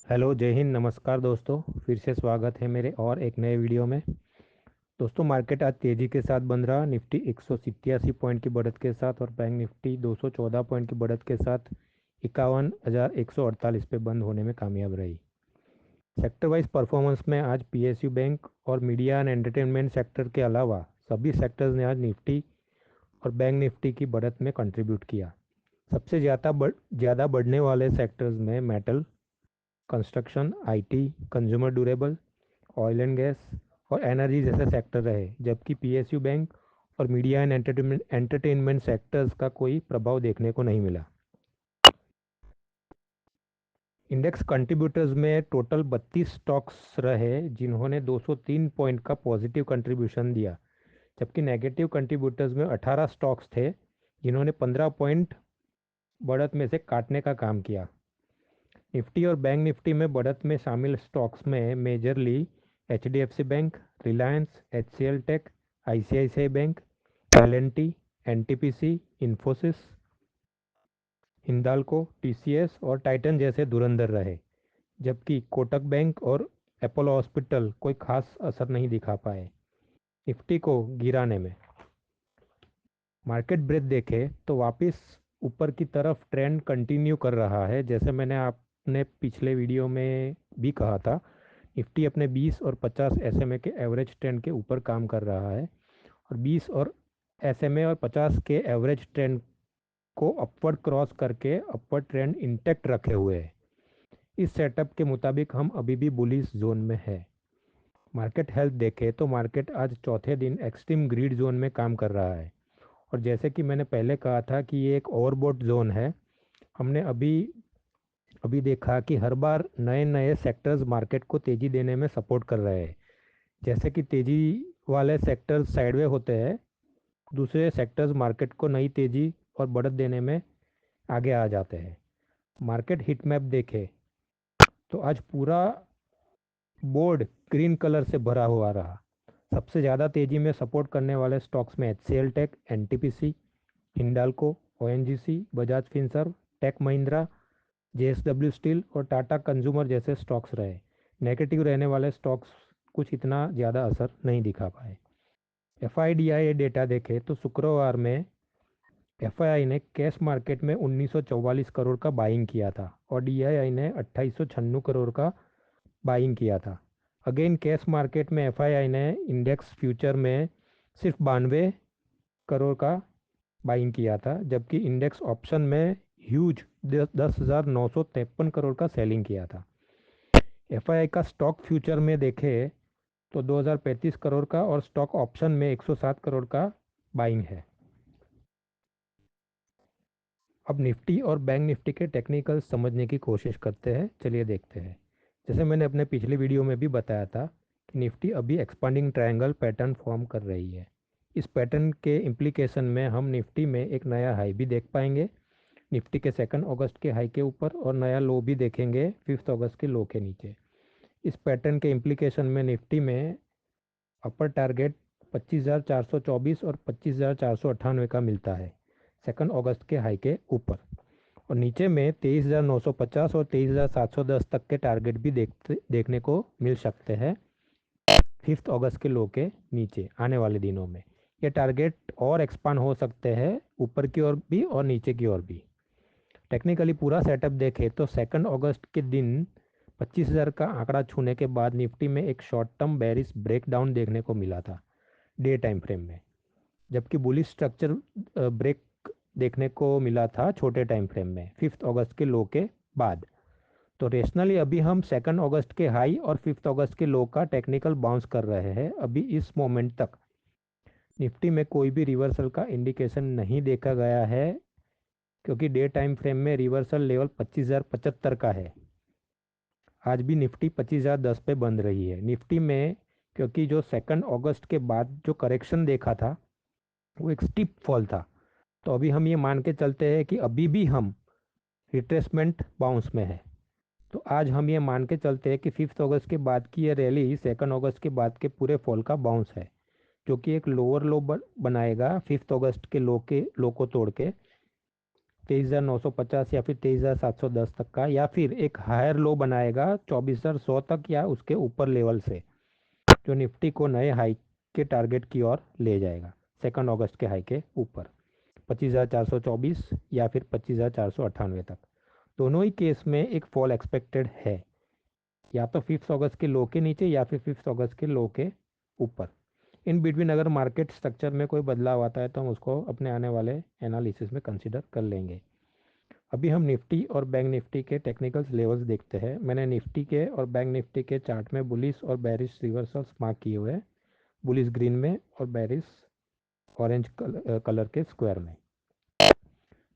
Hello, जय हिंद, नमस्कार दोस्तों। फिर से स्वागत है मेरे और एक नए वीडियो में। दोस्तों, मार्केट आज तेज़ी के साथ बंद रहा। निफ्टी 187 पॉइंट की बढ़त के साथ और बैंक निफ्टी 214 पॉइंट की बढ़त के साथ 51,148 पे बंद होने में कामयाब रही। सेक्टर वाइज परफॉर्मेंस में आज पीएसयू बैंक और मीडिया एंड एंटरटेनमेंट सेक्टर के अलावा सभी सेक्टर्स ने आज निफ्टी और बैंक निफ्टी की बढ़त में कंट्रीब्यूट किया। सबसे ज़्यादा बढ़ने वाले सेक्टर्स में metal, construction, IT, consumer durable, oil and gas और एनर्जी जैसे सेक्टर रहे, जबकि पीएसयू बैंक और मीडिया एंड एंटरटेनमेंट सेक्टर्स का कोई प्रभाव देखने को नहीं मिला। इंडेक्स कंट्रीब्यूटर्स में टोटल 32 स्टॉक्स रहे जिन्होंने 203 पॉइंट का पॉजिटिव कंट्रीब्यूशन दिया, जबकि नेगेटिव कंट्रीब्यूटर्स में 18 स्टॉक्स थे जिन्होंने 15 पॉइंट बढ़त में से काटने का काम किया। निफ्टी और बैंक निफ्टी में बढ़त में शामिल स्टॉक्स में majorly HDFC bank, Reliance, HCL tech, ICICI bank, L and T, NTPC, Infosys, Hindalco, TCS और टाइटन जैसे धुरंधर रहे, जबकि कोटक बैंक और अपोलो हॉस्पिटल कोई खास असर नहीं दिखा पाए निफ्टी को गिराने में। मार्केट ब्रेथ देखें तो वापस ऊपर की तरफ ट्रेंड कंटिन्यू कर रहा है। जैसे मैंने आपने पिछले वीडियो में भी कहा था, निफ्टी अपने 20 और 50 एसएमए के एवरेज ट्रेंड के ऊपर काम कर रहा है और 20 और एसएमए और 50 के एवरेज ट्रेंड को अपवर्ड क्रॉस करके अपवर्ड ट्रेंड इंटैक्ट रखे हुए है। इस सेटअप के मुताबिक हम अभी भी बुलिश जोन में है। मार्केट हेल्थ देखें तो मार्केट आज चौथे दिन एक्सट्रीम ग्रीड जोन में काम कर रहा है और जैसे कि मैंने पहले कहा था कि ये एक ओवरबॉट जोन है। हमने अभी अभी देखा कि हर बार नए नए सेक्टर्स मार्केट को तेज़ी देने में सपोर्ट कर रहे हैं। जैसे कि तेज़ी वाले सेक्टर्स साइडवे होते हैं, दूसरे सेक्टर्स मार्केट को नई तेज़ी और बढ़त देने में आगे आ जाते हैं। मार्केट हीट मैप देखें तो आज पूरा बोर्ड ग्रीन कलर से भरा हुआ रहा। सबसे ज़्यादा तेज़ी में सपोर्ट करने वाले स्टॉक्स में HCL tech, NTPC, Hindalco, ONGC, Bajaj Finserv, tech Mahindra, JSW steel और टाटा कंज्यूमर जैसे स्टॉक्स रहे। नेगेटिव रहने वाले स्टॉक्स कुछ इतना ज़्यादा असर नहीं दिखा पाए। एफआईडीआई डेटा देखें तो शुक्रवार में एफआईआई ने कैश मार्केट में 1944 करोड़ का बाइंग किया था और डीआईआई ने 2896 करोड़ का बाइंग किया था। अगेन कैश मार्केट में एफआईआई ने इंडेक्स फ्यूचर में सिर्फ 92 करोड़ का बाइंग किया था, जबकि इंडेक्स ऑप्शन में ह्यूज 10,953 करोड़ का सेलिंग किया था। एफआईआई का स्टॉक फ्यूचर में देखें तो 2035 करोड़ का और स्टॉक ऑप्शन में 107 करोड़ का बाइंग है। अब निफ्टी और बैंक निफ्टी के टेक्निकल समझने की कोशिश करते हैं। चलिए देखते हैं। जैसे मैंने अपने पिछले वीडियो में भी बताया था कि निफ्टी अभी एक्सपांडिंग ट्रायंगल पैटर्न फॉर्म कर रही है। इस पैटर्न के इम्प्लीकेशन में हम निफ्टी में एक नया हाई भी देख पाएंगे, निफ्टी के 2 अगस्त के हाई के ऊपर, और नया लो भी देखेंगे 5 अगस्त के लो के नीचे। इस पैटर्न के इम्प्लीकेशन में निफ्टी में अपर टारगेट 25,424 और 25,498 का मिलता है 2 अगस्त के हाई के ऊपर, और नीचे में 23,950 और 23,710 तक के टारगेट भी देखने को मिल सकते हैं 5 अगस्त के लो के नीचे आने वाले दिनों में। ये टारगेट और एक्सपांड हो सकते हैं ऊपर की ओर भी और नीचे की ओर भी। टेक्निकली पूरा सेटअप देखें तो 2 अगस्त के दिन 25,000 का आंकड़ा छूने के बाद निफ्टी में एक शॉर्ट टर्म बेरिश ब्रेकडाउन देखने को मिला था डे टाइम फ्रेम में, जबकि बुलिश स्ट्रक्चर ब्रेक देखने को मिला था छोटे टाइम फ्रेम में 5 अगस्त के लो के बाद। तो रेशनली अभी हम 2 अगस्त के हाई और 5 अगस्त के लो का टेक्निकल बाउंस कर रहे हैं। अभी इस मोमेंट तक निफ्टी में कोई भी रिवर्सल का इंडिकेशन नहीं देखा गया है, क्योंकि डे टाइम फ्रेम में रिवर्सल लेवल 25,075 का है। आज भी निफ्टी 25,010 पे बंद रही है। निफ्टी में क्योंकि जो 2 अगस्त के बाद जो करेक्शन देखा था वो एक स्टीप फॉल था, तो अभी हम ये मान के चलते हैं कि अभी भी हम रिट्रेसमेंट बाउंस में है। तो आज हम ये मान के चलते हैं कि 5 अगस्त के बाद की ये रैली 2 अगस्त के बाद के पूरे फॉल का बाउंस है, जो कि एक लोअर लो बनाएगा 5 अगस्त के लो को तोड़ के 23,950 या फिर 23,710 तक का, या फिर एक हायर लो बनाएगा 24,100 तक या उसके ऊपर लेवल से, जो निफ्टी को नए हाई के टारगेट की ओर ले जाएगा, 2 अगस्त के हाई के ऊपर 25,424 या फिर 25,498 तक। दोनों ही केस में एक फॉल एक्सपेक्टेड है, या तो 5 अगस्त के लो के नीचे या फिर 5 अगस्त के लो के ऊपर। इन बिटवीन अगर मार्केट स्ट्रक्चर में कोई बदलाव आता है तो हम उसको अपने आने वाले एनालिसिस में कंसीडर कर लेंगे। अभी हम निफ्टी और बैंक निफ्टी के टेक्निकल्स लेवल्स देखते हैं। मैंने निफ्टी के और बैंक निफ्टी के चार्ट में बुलिश और बेरिश रिवर्सल्स मार्क किए हुए हैं, बुलिश ग्रीन में और बेरिश ऑरेंज कलर के स्क्वायर में।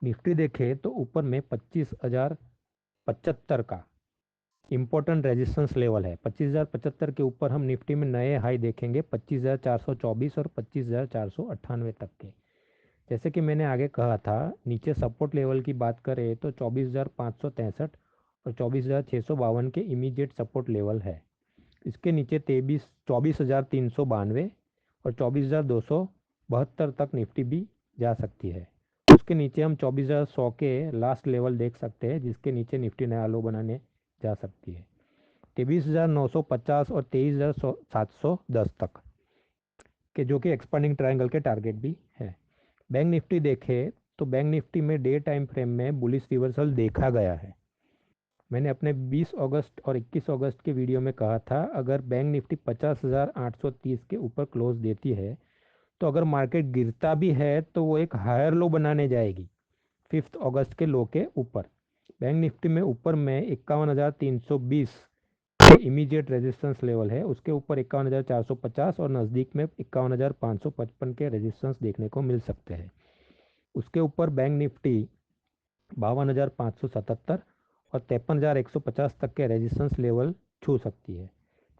निफ्टी देखें तो ऊपर में 25,075 का इम्पोर्टेंट रेजिस्टेंस लेवल है। 25,075 के ऊपर हम निफ्टी में नए हाई देखेंगे 25,424 और 25,498 तक के। जैसे कि मैंने आगे कहा था, नीचे सपोर्ट लेवल की बात करें तो 24,563 और 24,652 के इमीडिएट सपोर्ट लेवल है। इसके नीचे 24,392 और 24,272 तक निफ्टी भी जा सकती है। उसके नीचे हम 24,100 के लास्ट लेवल देख सकते हैं, जिसके नीचे निफ्टी नया लो बनाने जा सकती है। 23,950 और 23,710 तक के, जो कि एक्सपांडिंग ट्रायंगल के टारगेट भी है। बैंक निफ्टी देखें तो बैंक निफ्टी में डे टाइम फ्रेम में बुलिश रिवर्सल देखा गया है। मैंने अपने 20 अगस्त और 21 अगस्त के वीडियो में कहा था, अगर बैंक निफ्टी 50,830 के ऊपर क्लोज देती है तो अगर मार्केट गिरता भी है तो वो एक हायर लो बनाने जाएगी 5 अगस्त के लो के ऊपर। बैंक निफ्टी में ऊपर में 51,320 इमीडिएट रेजिस्टेंस लेवल है, उसके ऊपर 51,450 और नज़दीक में 51,555 के रेजिस्टेंस देखने को मिल सकते हैं। उसके ऊपर बैंक निफ्टी 52,577 और 53,150 तक के रेजिस्टेंस लेवल छू सकती है।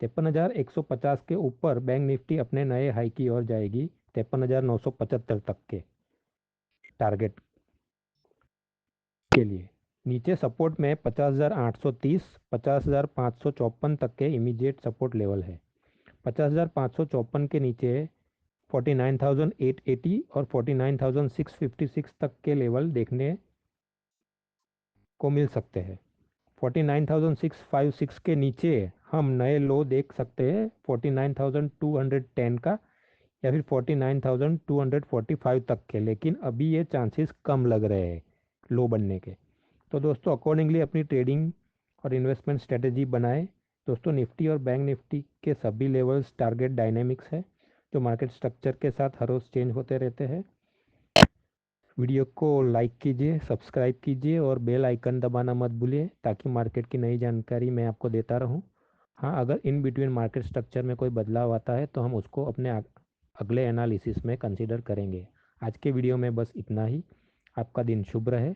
53,150 के ऊपर बैंक निफ्टी अपने नए हाई की ओर जाएगी 53,975 तक के टारगेट के लिए। नीचे सपोर्ट में 50,830, 50,554 तक के इमीडिएट सपोर्ट लेवल है। 50,554 के नीचे 49,880 और 49,656 तक के लेवल देखने को मिल सकते हैं। 49,656 के नीचे हम नए लो देख सकते हैं 49,210 का या फिर 49,245 तक के, लेकिन अभी ये चांसेस कम लग रहे हैं लो बनने के। तो दोस्तों अकॉर्डिंगली अपनी ट्रेडिंग और इन्वेस्टमेंट स्ट्रेटेजी बनाएं। दोस्तों निफ्टी और बैंक निफ्टी के सभी लेवल्स टारगेट डायनेमिक्स है, जो मार्केट स्ट्रक्चर के साथ हर रोज़ चेंज होते रहते हैं। वीडियो को लाइक कीजिए, सब्सक्राइब कीजिए और बेल आइकन दबाना मत भूलिए, ताकि मार्केट की नई जानकारी मैं आपको देता रहूं। हाँ, अगर इन बिटवीन मार्केट स्ट्रक्चर में कोई बदलाव आता है तो हम उसको अपने अगले एनालिसिस में कंसीडर करेंगे। आज के वीडियो में बस इतना ही। आपका दिन शुभ रहे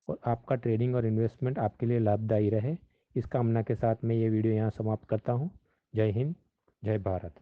और आपका ट्रेडिंग और इन्वेस्टमेंट आपके लिए लाभदायी रहे। इस कामना के साथ मैं ये वीडियो यहाँ समाप्त करता हूँ। जय हिंद, जय भारत।